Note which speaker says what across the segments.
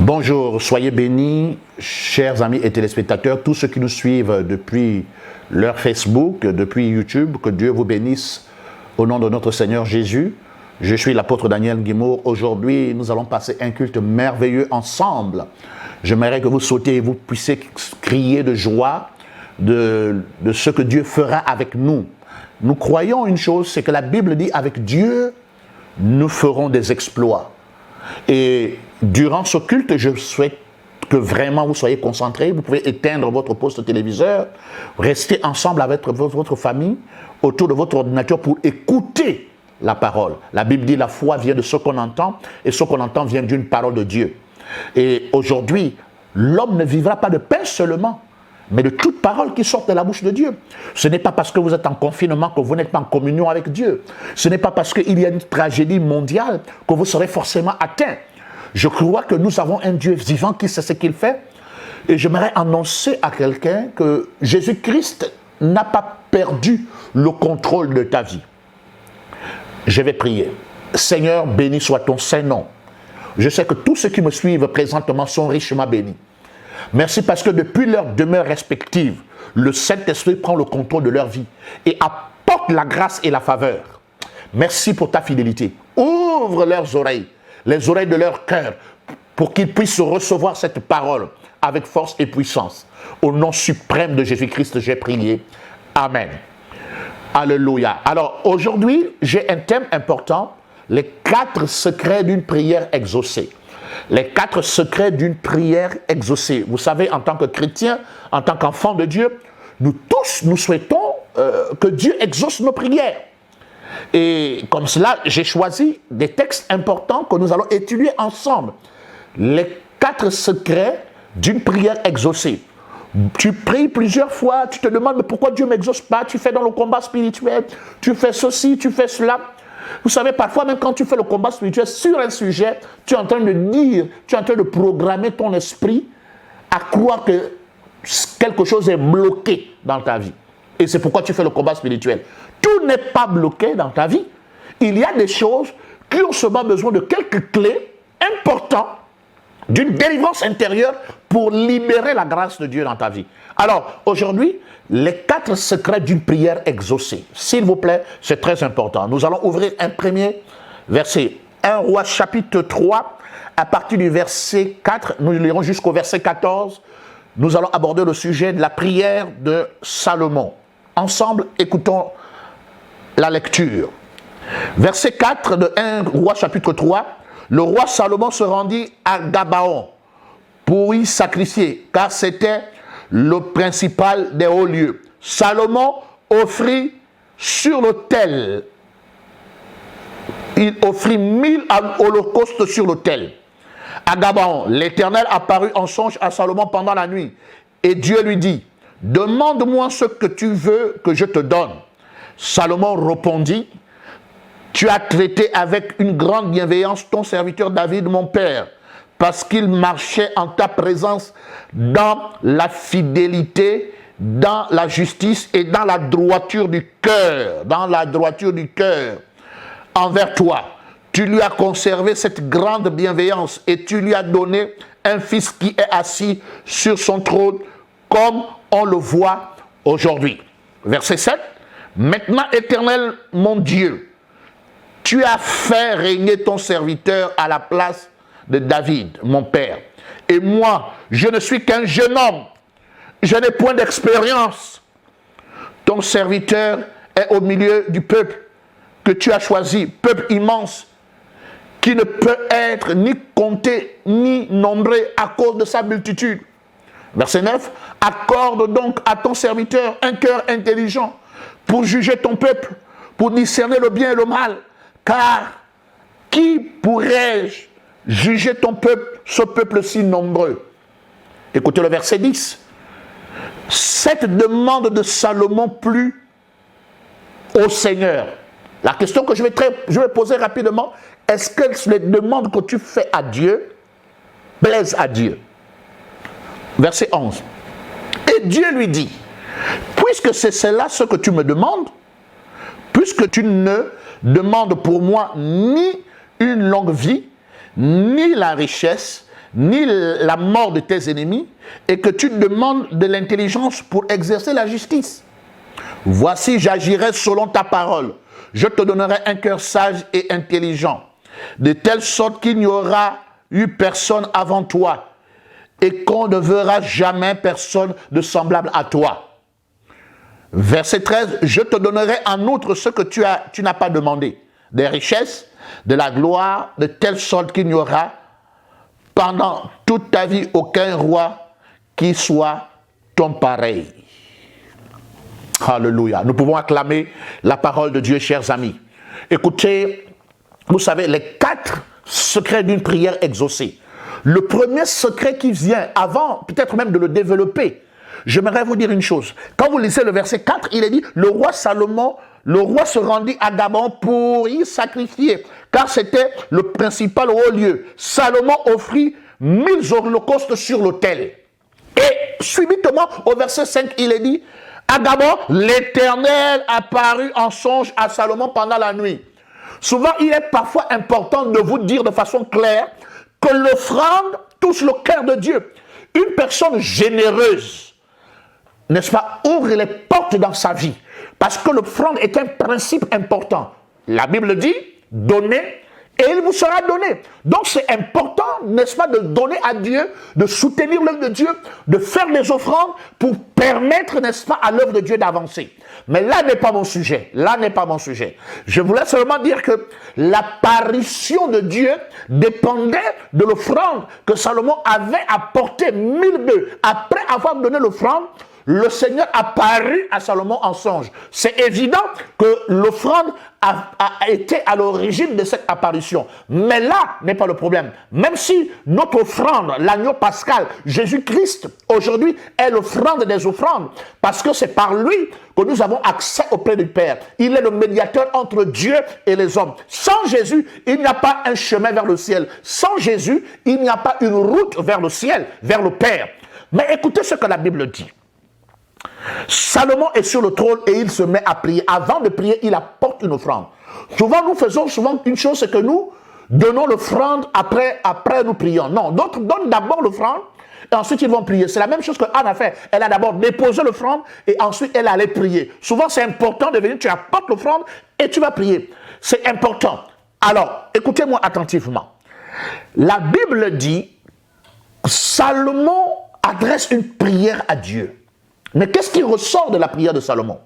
Speaker 1: Bonjour, soyez bénis, chers amis et téléspectateurs, tous ceux qui nous suivent depuis leur Facebook, depuis YouTube, que Dieu vous bénisse au nom de notre Seigneur Jésus. Je suis l'apôtre Daniel Guimour. Aujourd'hui, nous allons passer un culte merveilleux ensemble. J'aimerais que vous sautiez et vous puissiez crier de joie de ce que Dieu fera avec nous. Nous croyons une chose, c'est que la Bible dit avec Dieu, nous ferons des exploits. Et durant ce culte, je souhaite que vraiment vous soyez concentrés. Vous pouvez éteindre votre poste téléviseur, rester ensemble avec votre famille autour de votre ordinateur pour écouter la parole. La Bible dit la foi vient de ce qu'on entend et ce qu'on entend vient d'une parole de Dieu. Et aujourd'hui, l'homme ne vivra pas de pain seulement, mais de toute parole qui sort de la bouche de Dieu. Ce n'est pas parce que vous êtes en confinement que vous n'êtes pas en communion avec Dieu. Ce n'est pas parce qu'il y a une tragédie mondiale que vous serez forcément atteint. Je crois que nous avons un Dieu vivant qui sait ce qu'il fait. Et j'aimerais annoncer à quelqu'un que Jésus-Christ n'a pas perdu le contrôle de ta vie. Je vais prier. Seigneur, béni soit ton Saint-Nom. Je sais que tous ceux qui me suivent présentement sont richement bénis. Merci parce que depuis leur demeure respective, le Saint-Esprit prend le contrôle de leur vie et apporte la grâce et la faveur. Merci pour ta fidélité. Ouvre leurs oreilles, les oreilles de leur cœur, pour qu'ils puissent recevoir cette parole avec force et puissance. Au nom suprême de Jésus-Christ, j'ai prié. Amen. Alléluia. Alors aujourd'hui, j'ai un thème important, les 4 secrets d'une prière exaucée. Les 4 secrets d'une prière exaucée. Vous savez, en tant que chrétiens, en tant qu'enfants de Dieu, nous tous, nous souhaitons que Dieu exauce nos prières. Et comme cela, j'ai choisi des textes importants que nous allons étudier ensemble. Les 4 secrets d'une prière exaucée. Tu pries plusieurs fois, tu te demandes mais pourquoi Dieu ne m'exauce pas? Tu fais dans le combat spirituel, tu fais ceci, tu fais cela. Vous savez, parfois même quand tu fais le combat spirituel sur un sujet, tu es en train de dire, tu es en train de programmer ton esprit à croire que quelque chose est bloqué dans ta vie. Et c'est pourquoi tu fais le combat spirituel. Tout n'est pas bloqué dans ta vie. Il y a des choses qui ont seulement besoin de quelques clés importantes d'une délivrance intérieure pour libérer la grâce de Dieu dans ta vie. Alors, aujourd'hui, les 4 secrets d'une prière exaucée. S'il vous plaît, c'est très important. Nous allons ouvrir un premier verset. 1 Roi chapitre 3, à partir du verset 4, nous lirons jusqu'au verset 14. Nous allons aborder le sujet de la prière de Salomon. Ensemble, écoutons la lecture. Verset 4 de 1 Roi chapitre 3. Le roi Salomon se rendit à Gabaon pour y sacrifier, car c'était le principal des hauts lieux. Salomon offrit sur l'autel. Il offrit 1000 holocaustes sur l'autel. À Gabaon, l'Éternel apparut en songe à Salomon pendant la nuit. Et Dieu lui dit, « Demande-moi ce que tu veux que je te donne. » Salomon répondit, « Tu as traité avec une grande bienveillance ton serviteur David, mon père, parce qu'il marchait en ta présence dans la fidélité, dans la justice et dans la droiture du cœur. Dans la droiture du cœur envers toi. Tu lui as conservé cette grande bienveillance et tu lui as donné un fils qui est assis sur son trône, comme on le voit aujourd'hui. » Verset 7. « Maintenant, Éternel, mon Dieu, tu as fait régner ton serviteur à la place de David, mon père. Et moi, je ne suis qu'un jeune homme. Je n'ai point d'expérience. Ton serviteur est au milieu du peuple que tu as choisi, peuple immense, qui ne peut être ni compté ni nombré à cause de sa multitude. » Verset 9. « Accorde donc à ton serviteur un cœur intelligent pour juger ton peuple, pour discerner le bien et le mal. Car qui pourrais-je juger ton peuple, ce peuple si nombreux ?» Écoutez le verset 10. Cette demande de Salomon plut au Seigneur. La question que je vais poser rapidement, est-ce que les demandes que tu fais à Dieu plaisent à Dieu? Verset 11. Et Dieu lui dit, puisque c'est cela ce que tu me demandes, puisque tu ne demandes pour moi ni une longue vie, ni la richesse, ni la mort de tes ennemis, et que tu demandes de l'intelligence pour exercer la justice. Voici, j'agirai selon ta parole. Je te donnerai un cœur sage et intelligent, de telle sorte qu'il n'y aura eu personne avant toi, et qu'on ne verra jamais personne de semblable à toi. Verset 13, je te donnerai en outre ce que tu n'as pas demandé, des richesses, de la gloire, de telle sorte qu'il n'y aura pendant toute ta vie aucun roi qui soit ton pareil. Alléluia. Nous pouvons acclamer la parole de Dieu, chers amis. Écoutez, vous savez, les 4 secrets d'une prière exaucée. Le premier secret qui vient, avant peut-être même de le développer, j'aimerais vous dire une chose. Quand vous lisez le verset 4, il est dit, le roi Salomon, le roi se rendit à Gabon pour y sacrifier, car c'était le principal haut lieu. Salomon offrit 1000 holocaustes sur l'autel. Et subitement, au verset 5, il est dit, à Gabon, l'Éternel apparut en songe à Salomon pendant la nuit. Souvent, il est parfois important de vous dire de façon claire que l'offrande touche le cœur de Dieu. Une personne généreuse, n'est-ce pas, ouvre les portes dans sa vie. Parce que l'offrande est un principe important. La Bible dit, donnez et il vous sera donné. Donc c'est important, n'est-ce pas, de donner à Dieu, de soutenir l'œuvre de Dieu, de faire des offrandes pour permettre, n'est-ce pas, à l'œuvre de Dieu d'avancer. Mais là n'est pas mon sujet. Là n'est pas mon sujet. Je voulais seulement dire que l'apparition de Dieu dépendait de l'offrande que Salomon avait apporté 1000 bœufs. Après avoir donné l'offrande, le Seigneur apparut à Salomon en songe. C'est évident que l'offrande a été à l'origine de cette apparition. Mais là n'est pas le problème. Même si notre offrande, l'agneau pascal, Jésus-Christ, aujourd'hui, est l'offrande des offrandes, parce que c'est par lui que nous avons accès auprès du Père. Il est le médiateur entre Dieu et les hommes. Sans Jésus, il n'y a pas un chemin vers le ciel. Sans Jésus, il n'y a pas une route vers le ciel, vers le Père. Mais écoutez ce que la Bible dit. Salomon est sur le trône et il se met à prier. Avant de prier, il apporte une offrande. Souvent, nous faisons une chose, c'est que nous donnons l'offrande après nous prions. Non, d'autres donnent d'abord l'offrande et ensuite ils vont prier. C'est la même chose que Anne a fait. Elle a d'abord déposé l'offrande et ensuite elle allait prier. Souvent, c'est important de venir, tu apportes l'offrande et tu vas prier. C'est important. Alors, écoutez-moi attentivement. La Bible dit, Salomon adresse une prière à Dieu. Mais qu'est-ce qui ressort de la prière de Salomon?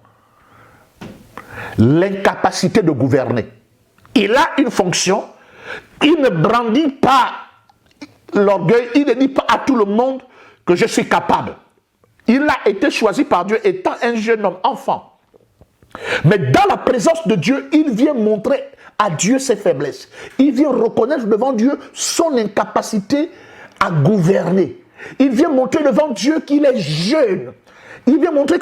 Speaker 1: L'incapacité de gouverner. Il a une fonction, il ne brandit pas l'orgueil, il ne dit pas à tout le monde que je suis capable. Il a été choisi par Dieu étant un jeune homme, enfant. Mais dans la présence de Dieu, il vient montrer à Dieu ses faiblesses. Il vient reconnaître devant Dieu son incapacité à gouverner. Il vient montrer devant Dieu qu'il est jeune. Il vient montrer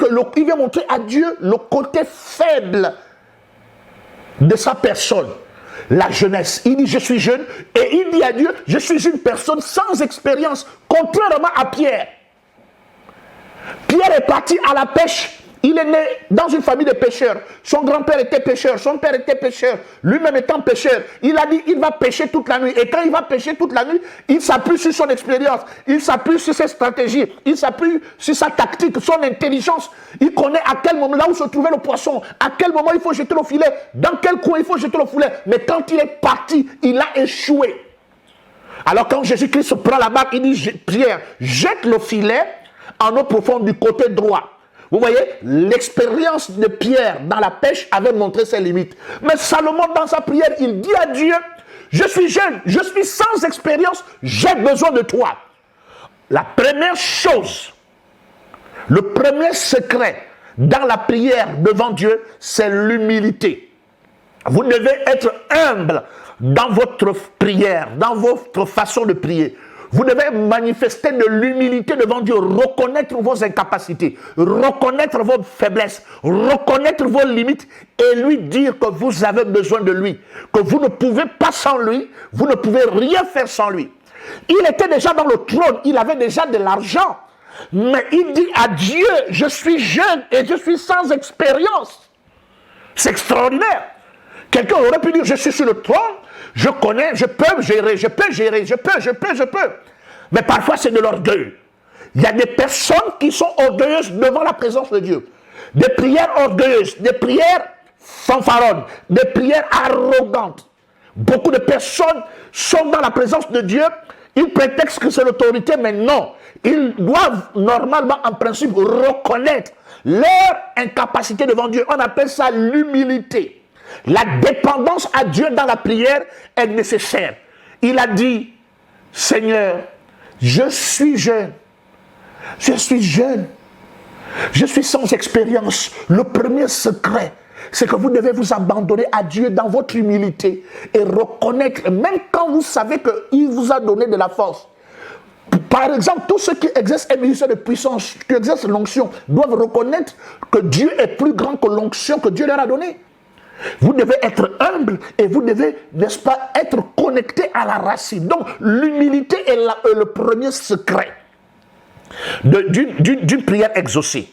Speaker 1: à Dieu le côté faible de sa personne. La jeunesse. Il dit, je suis jeune. Et il dit à Dieu, je suis une personne sans expérience. Contrairement à Pierre. Pierre est parti à la pêche. Il est né dans une famille de pêcheurs. Son grand-père était pêcheur, son père était pêcheur. Lui-même étant pêcheur, il a dit il va pêcher toute la nuit. Et quand il va pêcher toute la nuit, il s'appuie sur son expérience, il s'appuie sur ses stratégies, il s'appuie sur sa tactique, son intelligence. Il connaît à quel moment, là où se trouvait le poisson, à quel moment il faut jeter le filet, dans quel coin il faut jeter le filet. Mais quand il est parti, il a échoué. Alors quand Jésus-Christ prend la barque, il dit Pierre, jette le filet en eau profonde du côté droit. Vous voyez, l'expérience de Pierre dans la pêche avait montré ses limites. Mais Salomon, dans sa prière, il dit à Dieu, je suis jeune, je suis sans expérience, j'ai besoin de toi. La première chose, le premier secret dans la prière devant Dieu, c'est l'humilité. Vous devez être humble dans votre prière, dans votre façon de prier. Vous devez manifester de l'humilité devant Dieu, reconnaître vos incapacités, reconnaître vos faiblesses, reconnaître vos limites et lui dire que vous avez besoin de lui, que vous ne pouvez pas sans lui, vous ne pouvez rien faire sans lui. Il était déjà dans le trône, il avait déjà de l'argent, mais il dit à Dieu, je suis jeune et je suis sans expérience. C'est extraordinaire. Quelqu'un aurait pu dire, je suis sur le trône, je connais, je peux gérer. Mais parfois, c'est de l'orgueil. Il y a des personnes qui sont orgueilleuses devant la présence de Dieu. Des prières orgueilleuses, des prières fanfaronnes, des prières arrogantes. Beaucoup de personnes sont dans la présence de Dieu, ils prétextent que c'est l'autorité, mais non. Ils doivent normalement, en principe, reconnaître leur incapacité devant Dieu. On appelle ça l'humilité. La dépendance à Dieu dans la prière est nécessaire. Il a dit, Seigneur, je suis jeune. Je suis jeune. Je suis sans expérience. Le premier secret, c'est que vous devez vous abandonner à Dieu dans votre humilité et reconnaître, même quand vous savez qu'il vous a donné de la force. Par exemple, tous ceux qui exercent un ministère de puissance, qui exercent l'onction, doivent reconnaître que Dieu est plus grand que l'onction que Dieu leur a donnée. Vous devez être humble et vous devez, n'est-ce pas, être connecté à la racine. Donc, l'humilité est le premier secret d'une prière exaucée.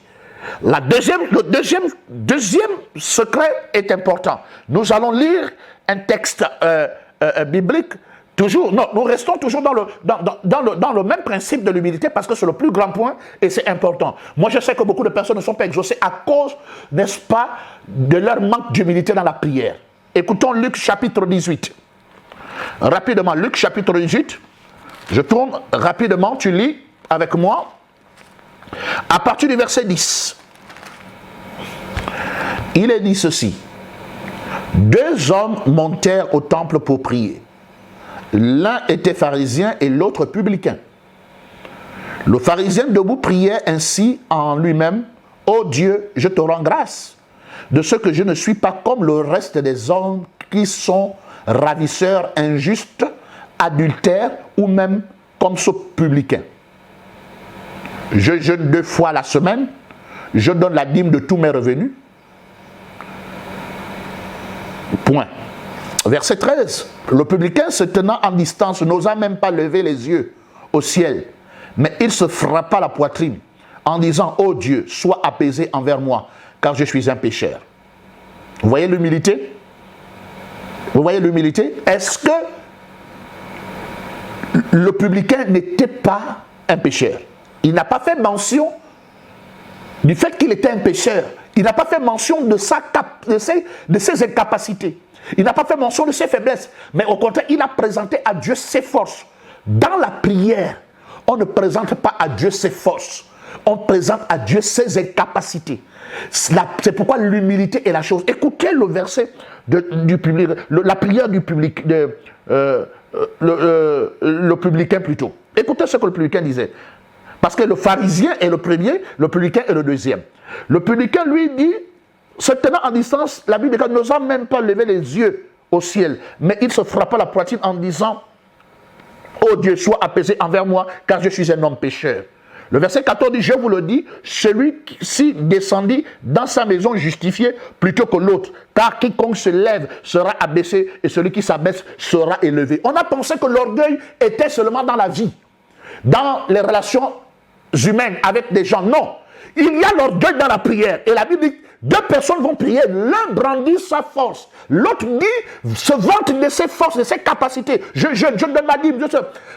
Speaker 1: Le deuxième secret est important. Nous allons lire un texte biblique. Toujours, non, nous restons toujours dans le même principe de l'humilité parce que c'est le plus grand point et c'est important. Moi, je sais que beaucoup de personnes ne sont pas exaucées à cause, n'est-ce pas, de leur manque d'humilité dans la prière. Écoutons Luc chapitre 18. Rapidement, Luc chapitre 18. Je tourne rapidement, tu lis avec moi. À partir du verset 10. Il est dit ceci. 2 hommes montèrent au temple pour prier. L'un était pharisien et l'autre publicain. Le pharisien debout priait ainsi en lui-même. Ô Dieu, je te rends grâce de ce que je ne suis pas comme le reste des hommes qui sont ravisseurs, injustes, adultères ou même comme ce publicain. Je jeûne 2 fois la semaine. Je donne la dîme de tous mes revenus. Point. Verset 13. Le publicain se tenant en distance n'osa même pas lever les yeux au ciel, mais il se frappa la poitrine en disant, ô Dieu, sois apaisé envers moi, car je suis un pécheur. Vous voyez l'humilité? Vous voyez l'humilité? Est-ce que le publicain n'était pas un pécheur? Il n'a pas fait mention du fait qu'il était un pécheur. Il n'a pas fait mention de ses incapacités. Il n'a pas fait mention de ses faiblesses. Mais au contraire, il a présenté à Dieu ses forces. Dans la prière, on ne présente pas à Dieu ses forces. On présente à Dieu ses incapacités. C'est pourquoi l'humilité est la chose. Écoutez le verset du public, la prière du public, le publicain plutôt. Écoutez ce que le publicain disait. Parce que le pharisien est le premier, le publicain est le deuxième. Le publicain lui dit, se tenant en distance, la Bible n'osant même pas lever les yeux au ciel, mais il se frappa la poitrine en disant, ô Dieu, sois apaisé envers moi, car je suis un homme pécheur. Le verset 14 dit, je vous le dis, celui-ci descendit dans sa maison justifié plutôt que l'autre, car quiconque se lève sera abaissé et celui qui s'abaisse sera élevé. On a pensé que l'orgueil était seulement dans la vie, dans les relations humaines avec des gens. Non, il y a l'orgueil dans la prière. Et la Bible dit, 2 personnes vont prier, l'un brandit sa force, l'autre dit, se vante de ses forces, de ses capacités. Je donne ma dîme,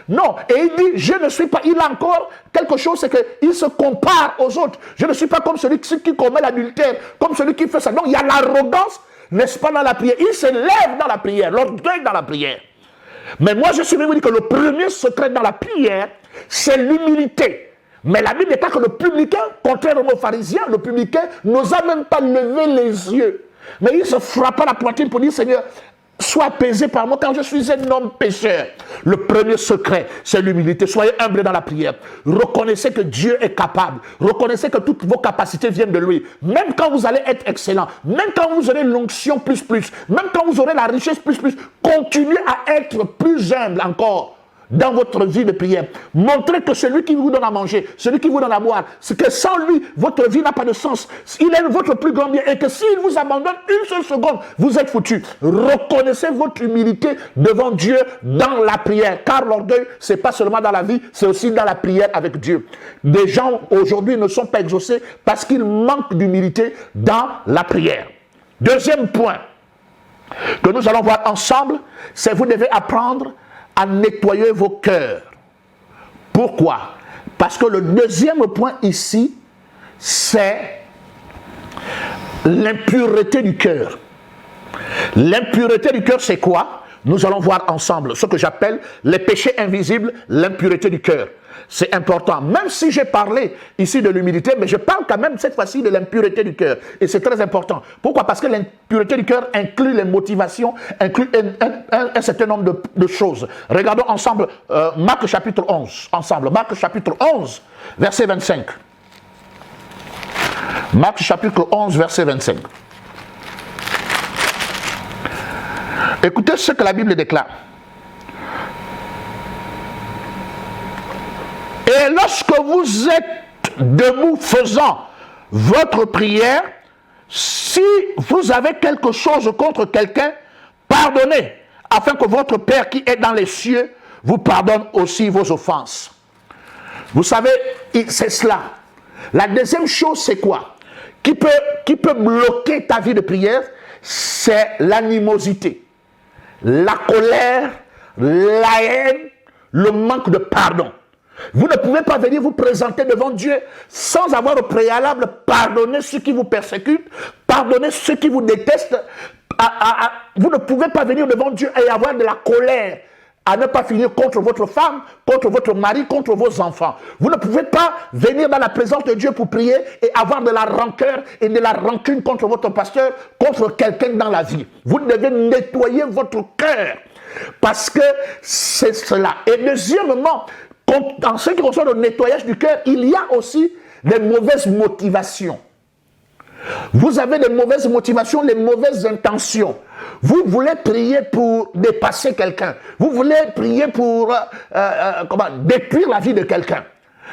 Speaker 1: non, et il dit, je ne suis pas, il a encore quelque chose, c'est qu'il se compare aux autres. Je ne suis pas comme celui qui commet l'adultère, comme celui qui fait ça. Donc il y a l'arrogance, n'est-ce pas, dans la prière. Il se lève dans la prière, l'orgueil dans la prière. Mais moi je suis venu vous dire que le premier secret dans la prière, c'est l'humilité. Mais la Bible n'est pas que le publicain, contrairement aux pharisiens, le publicain n'osa même pas lever les yeux. Mais il se frappa la poitrine pour dire, Seigneur, sois apaisé par moi car je suis un homme pécheur. Le premier secret, c'est l'humilité. Soyez humble dans la prière. Reconnaissez que Dieu est capable. Reconnaissez que toutes vos capacités viennent de lui. Même quand vous allez être excellent, même quand vous aurez l'onction plus, même quand vous aurez la richesse plus, continuez à être plus humble encore dans votre vie de prière. Montrez que celui qui vous donne à manger, celui qui vous donne à boire, c'est que sans lui, votre vie n'a pas de sens. Il est votre plus grand bien et que s'il vous abandonne une seule seconde, vous êtes foutu. Reconnaissez votre humilité devant Dieu dans la prière. Car l'orgueil, c'est pas seulement dans la vie, c'est aussi dans la prière avec Dieu. Des gens aujourd'hui ne sont pas exaucés parce qu'ils manquent d'humilité dans la prière. Deuxième point que nous allons voir ensemble, c'est que vous devez apprendre à nettoyer vos cœurs Pourquoi? Parce que le deuxième point ici, c'est l'impureté du cœur. L'impureté du cœur, c'est quoi? Nous allons voir ensemble ce que j'appelle les péchés invisibles, l'impureté du cœur. C'est important. Même si j'ai parlé ici de l'humilité, mais je parle quand même cette fois-ci de l'impureté du cœur. Et c'est très important. Pourquoi? Parce que l'impureté du cœur inclut les motivations, inclut un certain nombre de choses. Regardons ensemble Marc chapitre 11. Ensemble, Marc chapitre 11, verset 25. Marc chapitre 11, verset 25. Écoutez ce que la Bible déclare. Et lorsque vous êtes debout faisant votre prière, si vous avez quelque chose contre quelqu'un, pardonnez, afin que votre Père qui est dans les cieux vous pardonne aussi vos offenses. Vous savez, c'est cela. La deuxième chose, c'est quoi? Qui peut bloquer ta vie de prière? C'est l'animosité, la colère, la haine, le manque de pardon. Vous ne pouvez pas venir vous présenter devant Dieu sans avoir au préalable pardonné ceux qui vous persécutent, pardonner ceux qui vous détestent. Vous ne pouvez pas venir devant Dieu et avoir de la colère, à ne pas finir contre votre femme, contre votre mari, contre vos enfants. Vous ne pouvez pas venir dans la présence de Dieu pour prier et avoir de la rancœur et de la rancune contre votre pasteur, contre quelqu'un dans la vie. Vous devez nettoyer votre cœur parce que c'est cela. Et deuxièmement, en ce qui concerne le nettoyage du cœur, il y a aussi des mauvaises motivations. Vous avez des mauvaises motivations, les mauvaises intentions. Vous voulez prier pour dépasser quelqu'un. Vous voulez prier pour détruire la vie de quelqu'un.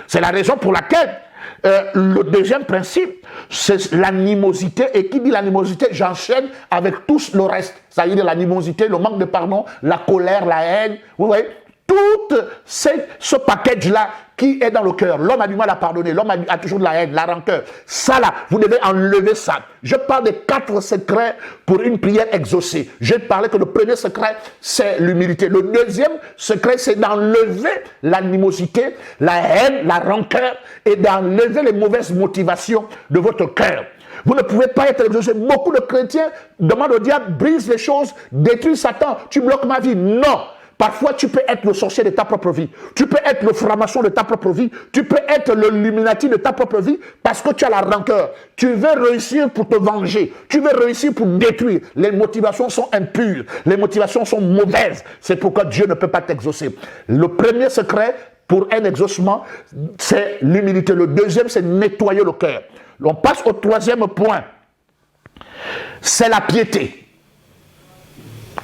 Speaker 1: C'est la raison pour laquelle le deuxième principe, c'est l'animosité. Et qui dit l'animosité, j'enchaîne avec tout le reste. C'est-à-dire l'animosité, le manque de pardon, la colère, la haine. Vous voyez, tout ce package-là qui est dans le cœur. L'homme a du mal à pardonner, l'homme a toujours de la haine, la rancœur. Ça là, vous devez enlever ça. Je parle des 4 secrets pour une prière exaucée. J'ai parlé que le premier secret, c'est l'humilité. Le deuxième secret, c'est d'enlever l'animosité, la haine, la rancœur et d'enlever les mauvaises motivations de votre cœur. Vous ne pouvez pas être exaucé. Beaucoup de chrétiens demandent au diable, brise les choses, détruis Satan, tu bloques ma vie. Non! Parfois, tu peux être le sorcier de ta propre vie. Tu peux être le franc-maçon de ta propre vie. Tu peux être le Illuminati de ta propre vie parce que tu as la rancœur. Tu veux réussir pour te venger. Tu veux réussir pour détruire. Les motivations sont impures. Les motivations sont mauvaises. C'est pourquoi Dieu ne peut pas t'exaucer. Le premier secret pour un exaucement, c'est l'humilité. Le deuxième, c'est nettoyer le cœur. On passe au troisième point. C'est la piété.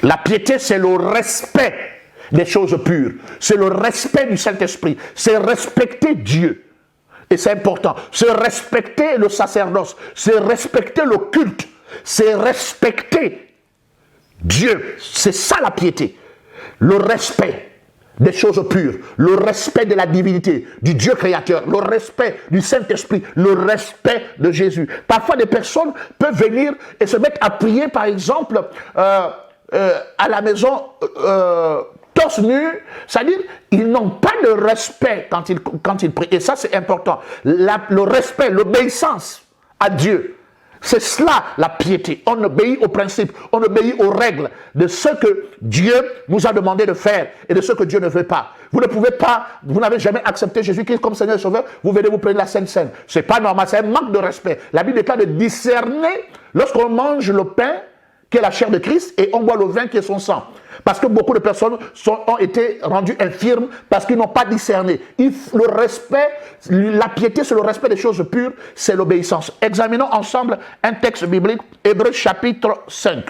Speaker 1: La piété, c'est le respect des choses pures. C'est le respect du Saint-Esprit. C'est respecter Dieu. Et c'est important. C'est respecter le sacerdoce. C'est respecter le culte. C'est respecter Dieu. C'est ça la piété. Le respect des choses pures. Le respect de la divinité, du Dieu créateur. Le respect du Saint-Esprit. Le respect de Jésus. Parfois, des personnes peuvent venir et se mettre à prier, par exemple, à la maison torse nu, c'est-à-dire ils n'ont pas de respect quand ils prient. Et ça, c'est important. Le respect, l'obéissance à Dieu. C'est cela la piété. On obéit aux principes, on obéit aux règles de ce que Dieu nous a demandé de faire et de ce que Dieu ne veut pas. Vous ne pouvez pas, vous n'avez jamais accepté Jésus-Christ comme Seigneur et Sauveur, vous venez vous prendre la Sainte Seine. Ce n'est pas normal, c'est un manque de respect. La Bible est là de discerner lorsqu'on mange le pain qui est la chair de Christ, et on boit le vin qui est son sang. Parce que beaucoup de personnes ont été rendues infirmes parce qu'ils n'ont pas discerné. Le respect, la piété, c'est le respect des choses pures, c'est l'obéissance. Examinons ensemble un texte biblique, Hébreux chapitre 5.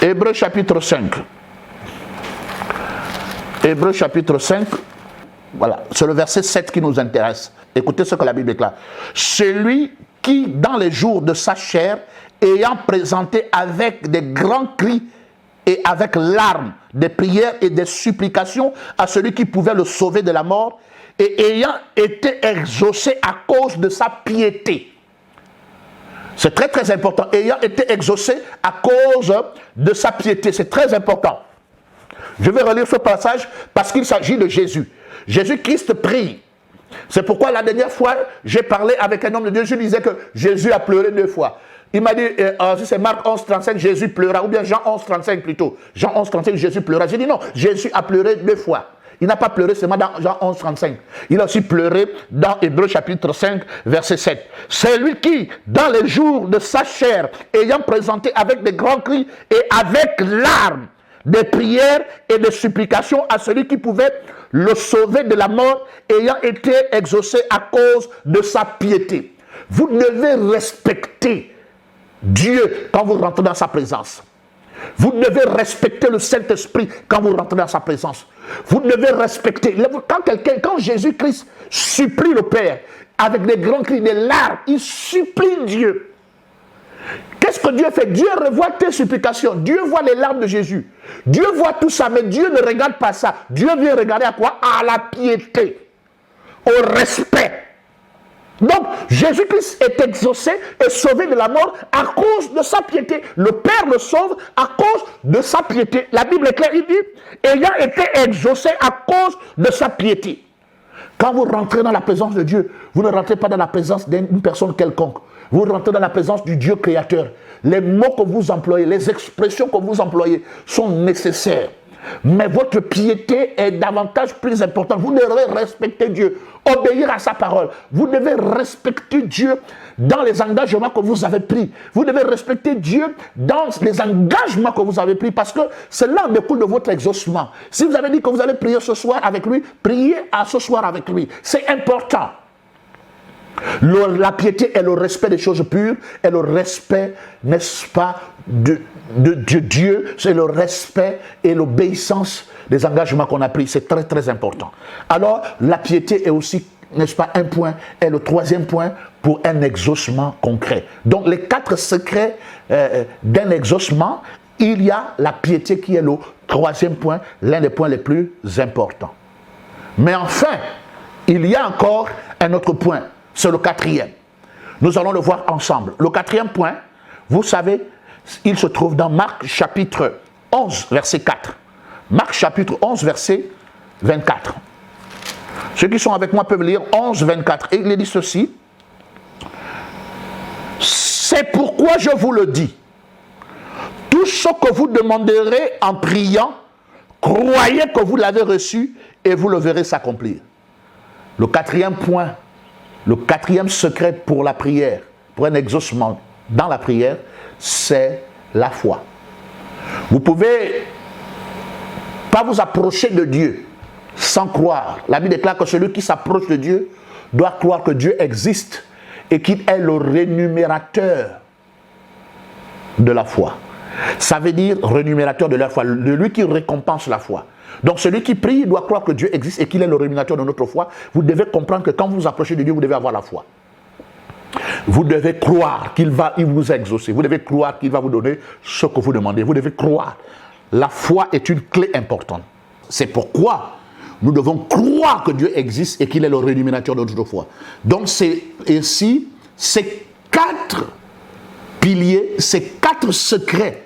Speaker 1: Hébreux chapitre 5. Hébreux chapitre 5. Voilà, c'est le verset 7 qui nous intéresse. Écoutez ce que la Bible déclare. Celui qui, dans les jours de sa chair, ayant présenté avec des grands cris et avec larmes, des prières et des supplications à celui qui pouvait le sauver de la mort, et ayant été exaucé à cause de sa piété. C'est très très important. Ayant été exaucé à cause de sa piété, c'est très important. Je vais relire ce passage parce qu'il s'agit de Jésus. Jésus-Christ prie. C'est pourquoi la dernière fois, j'ai parlé avec un homme de Dieu, je disais que Jésus a pleuré 2 fois. Il m'a dit, c'est Marc 11, 35, Jésus pleura, ou bien Jean 11, 35 plutôt. Jean 11, 35, Jésus pleura. J'ai dit non, Jésus a pleuré 2 fois. Il n'a pas pleuré seulement dans Jean 11, 35. Il a aussi pleuré dans Hébreux chapitre 5, verset 7. C'est lui qui, dans les jours de sa chair, ayant présenté avec des grands cris et avec larmes, des prières et des supplications à celui qui pouvait le sauver de la mort, ayant été exaucé à cause de sa piété. Vous devez respecter Dieu quand vous rentrez dans sa présence. Vous devez respecter le Saint-Esprit quand vous rentrez dans sa présence. Vous devez respecter. Quand Jésus-Christ supplie le Père avec des grands cris, des larmes, il supplie Dieu. Qu'est-ce que Dieu fait? Dieu revoit tes supplications. Dieu voit les larmes de Jésus. Dieu voit tout ça, mais Dieu ne regarde pas ça. Dieu vient regarder à quoi? À la piété, au respect. Donc, Jésus-Christ est exaucé et sauvé de la mort à cause de sa piété. Le Père le sauve à cause de sa piété. La Bible est claire, il dit, ayant été exaucé à cause de sa piété. Quand vous rentrez dans la présence de Dieu, vous ne rentrez pas dans la présence d'une personne quelconque. Vous rentrez dans la présence du Dieu créateur. Les mots que vous employez, les expressions que vous employez sont nécessaires. Mais votre piété est davantage plus importante. Vous devez respecter Dieu, obéir à sa parole. Vous devez respecter Dieu dans les engagements que vous avez pris. Vous devez respecter Dieu dans les engagements que vous avez pris parce que cela découle de votre exaucement. Si vous avez dit que vous allez prier ce soir avec lui, priez à ce soir avec lui. C'est important. La piété est le respect des choses pures, est le respect, n'est-ce pas, de Dieu, c'est le respect et l'obéissance des engagements qu'on a pris. C'est très très important. Alors, la piété est aussi, n'est-ce pas, un point, est le 3e point pour un exaucement concret. Donc, les 4 secrets d'un exaucement, il y a la piété qui est le 3e point, l'un des points les plus importants. Mais enfin, il y a encore un autre point. C'est le 4e. Nous allons le voir ensemble. Le 4e point, vous savez, il se trouve dans Marc chapitre 11, verset 4. Marc chapitre 11, verset 24. Ceux qui sont avec moi peuvent lire 11, 24. Et il dit ceci. C'est pourquoi je vous le dis. Tout ce que vous demanderez en priant, croyez que vous l'avez reçu et vous le verrez s'accomplir. Le 4e point. Le 4e secret pour la prière, pour un exaucement dans la prière, c'est la foi. Vous ne pouvez pas vous approcher de Dieu sans croire. La Bible déclare que celui qui s'approche de Dieu doit croire que Dieu existe et qu'il est le rémunérateur de la foi. Ça veut dire rémunérateur de la foi, lui qui récompense la foi. Donc celui qui prie doit croire que Dieu existe et qu'il est le rémunérateur de notre foi. Vous devez comprendre que quand vous vous approchez de Dieu, vous devez avoir la foi. Vous devez croire qu'il va vous exaucer. Vous devez croire qu'il va vous donner ce que vous demandez. Vous devez croire. La foi est une clé importante. C'est pourquoi nous devons croire que Dieu existe et qu'il est le rémunérateur de notre foi. Donc c'est ainsi ces 4 piliers, ces 4 secrets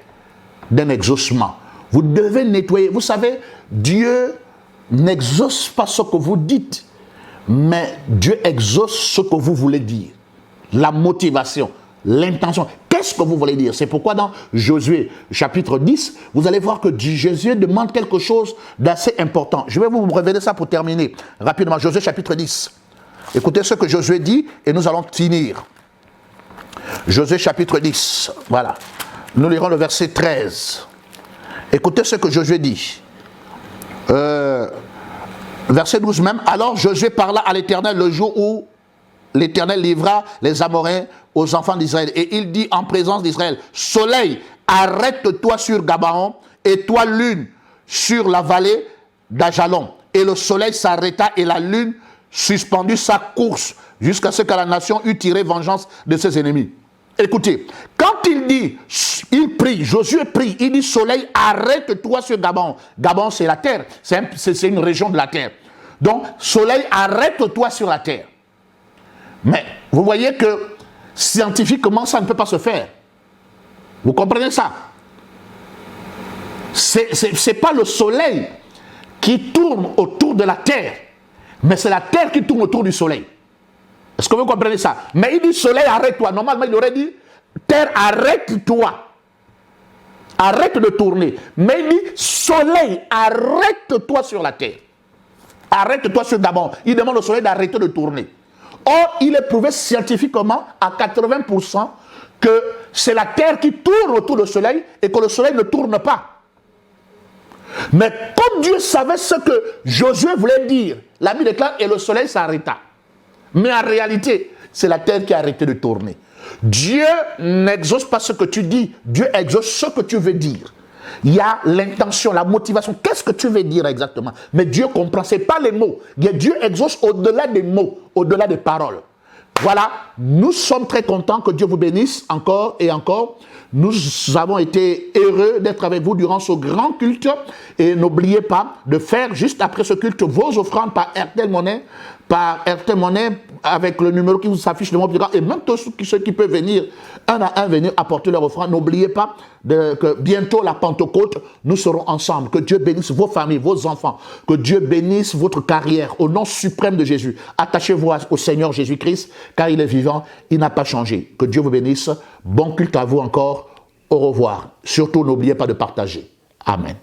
Speaker 1: d'un exaucement. Vous devez nettoyer. Vous savez, Dieu n'exauce pas ce que vous dites, mais Dieu exauce ce que vous voulez dire. La motivation, l'intention. Qu'est-ce que vous voulez dire? C'est pourquoi dans Josué chapitre 10, vous allez voir que Josué demande quelque chose d'assez important. Je vais vous révéler ça pour terminer rapidement. Josué chapitre 10. Écoutez ce que Josué dit et nous allons finir. Josué chapitre 10. Voilà. Nous lirons le verset 13. Écoutez ce que Josué dit. Verset 12 même. Alors Josué parla à l'Éternel le jour où l'Éternel livra les Amoréens aux enfants d'Israël. Et il dit en présence d'Israël, soleil, arrête-toi sur Gabaon, et toi lune sur la vallée d'Ajalon. Et le soleil s'arrêta et la lune suspendit sa course jusqu'à ce que la nation eût tiré vengeance de ses ennemis. Écoutez, quand il dit, il prie, Josué prie, il dit soleil, arrête-toi sur Gabon. Gabon, c'est la terre, c'est une région de la terre. Donc, soleil, arrête-toi sur la terre. Mais vous voyez que scientifiquement, ça ne peut pas se faire. Vous comprenez ça? c'est pas le soleil qui tourne autour de la terre, mais c'est la terre qui tourne autour du soleil. Est-ce que vous comprenez ça? Mais il dit soleil, arrête-toi. Normalement, il aurait dit terre, arrête-toi. Arrête de tourner. Mais il dit soleil, arrête-toi sur la terre. Arrête-toi sur d'abord. Il demande au soleil d'arrêter de tourner. Or, il est prouvé scientifiquement à 80% que c'est la terre qui tourne autour du soleil et que le soleil ne tourne pas. Mais comme Dieu savait ce que Josué voulait dire, la Bible déclare et le soleil s'arrêta. Mais en réalité, c'est la terre qui a arrêté de tourner. Dieu n'exauce pas ce que tu dis, Dieu exauce ce que tu veux dire. Il y a l'intention, la motivation. Qu'est-ce que tu veux dire exactement? Mais Dieu comprend, ce n'est pas les mots. Dieu exauce au-delà des mots, au-delà des paroles. Voilà, nous sommes très contents, que Dieu vous bénisse encore et encore. Nous avons été heureux d'être avec vous durant ce grand culte. Et n'oubliez pas de faire juste après ce culte vos offrandes par RTL Monnaie, avec le numéro qui vous affiche de mon programme. Et même tous ceux qui peuvent venir, un à un, venir apporter leur offrande. N'oubliez pas que bientôt la Pentecôte, nous serons ensemble. Que Dieu bénisse vos familles, vos enfants. Que Dieu bénisse votre carrière au nom suprême de Jésus. Attachez-vous au Seigneur Jésus-Christ, car il est vivant, il n'a pas changé. Que Dieu vous bénisse. Bon culte à vous encore. Au revoir. Surtout, n'oubliez pas de partager. Amen.